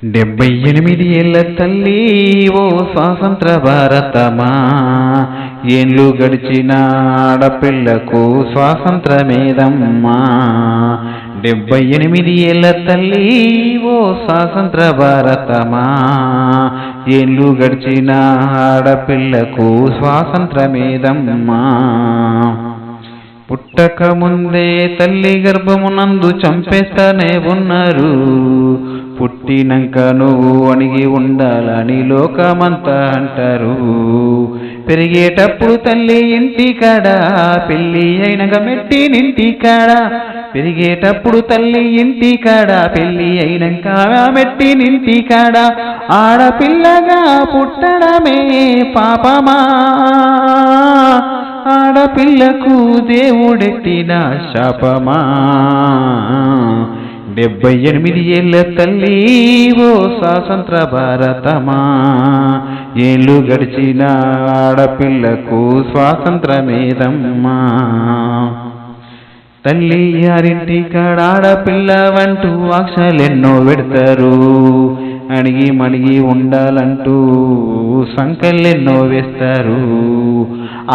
78 ఏళ్ల తల్లి ఓ స్వాతంత్ర భారతమా, ఏళ్ళు గడిచిన ఆడపిల్లకు స్వాతంత్రమేదమ్మా. 78 ఏళ్ల తల్లి ఓ స్వాతంత్ర భారతమా, ఏళ్ళు గడిచిన ఆడపిల్లకు స్వాతంత్రమేదమ్మా. పుట్టక ముందే తల్లి గర్భమునందు చంపేస్తానే ఉన్నారు, పుట్టినంక నువ్వు అణిగి ఉండాలని లోకమంతా అంటారు. పెరిగేటప్పుడు తల్లి ఇంటికాడ, పెళ్ళి అయినక మెట్టినింటికాడ. పెరిగేటప్పుడు తల్లి ఇంటికాడ, పెళ్ళి అయినాక మెట్టినింటికాడ. ఆడపిల్లగా పుట్టడమే పాపమా, ఆడపిల్లకు దేవుడెట్టిన శాపమా. 78 ఏళ్ల తల్లి ఓ స్వాతంత్ర భారతమా, ఏళ్ళు గడిచిన ఆడపిల్లకు స్వాతంత్రమేదమ్మా. తల్లి యారింటికాడ ఆడపిల్ల వంటూ ఆక్షలెన్నో పెడతారు, అణిగి మణిగి ఉండాలంటూ సంకల్లెన్నో వేస్తారు.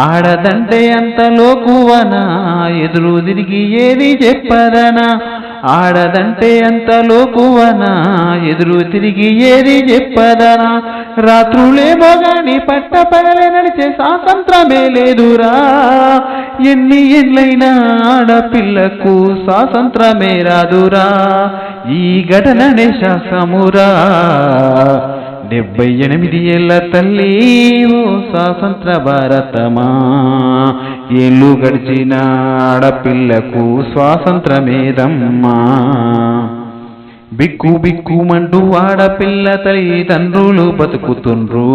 ఆడదంటే అంత లోకువనా, ఎదురు తిరిగి ఏది చెప్పదనా. ఆడదంటే అంత లోకువనా, ఎదురు తిరిగి ఏది చెప్పదనా. రాత్రులేమో గాని పట్ట పగలే నడిచే స్వాతంత్రమే లేదురా. ఎన్ని ఏళ్ళైనా ఆడపిల్లకు స్వాతంత్రమే రాదురా, ఈ ఘటననే శాసమురా. 78 ఏళ్ల తల్లి ఓ స్వాతంత్ర భారతమా, ఏళ్ళు గడిచిన ఆడపిల్లకు స్వాతంత్రమేదమ్మా. బిక్కు బిక్కుమంటూ ఆడపిల్ల తల్లిదండ్రులు బతుకుతుండ్రు,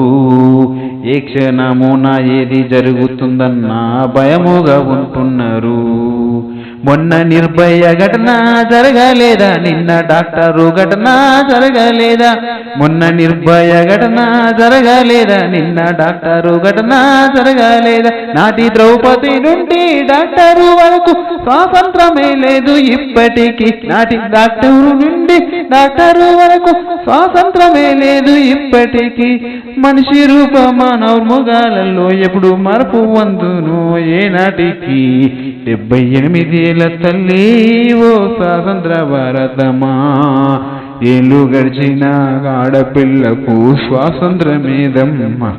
ఏ క్షణమున ఏది జరుగుతుందన్న భయముగా ఉంటున్నారు. మొన్న నిర్భయ ఘటన జరగలేదా, నిన్న డాక్టరు ఘటన జరగలేదా. మొన్న నిర్భయ ఘటన జరగలేదా, నిన్న డాక్టరు ఘటన జరగలేదా. నాటి ద్రౌపది నుండి డాక్టరు వరకు స్వాతంత్రమే లేదు ఇప్పటికీ. నాటి డాక్టరు నుండి డాక్టరు వరకు స్వాతంత్రమే లేదు ఇప్పటికీ. మనిషి రూపమానవముగాలలో ఎప్పుడు మార్పు వందును ఏనాటికి. 78 ఏళ్ల తల్లి ఓ స్వాతంత్ర భారతమా, ఏళ్ళు గడిచిన ఆడపిల్లకు స్వాతంత్రమేదమ్మా.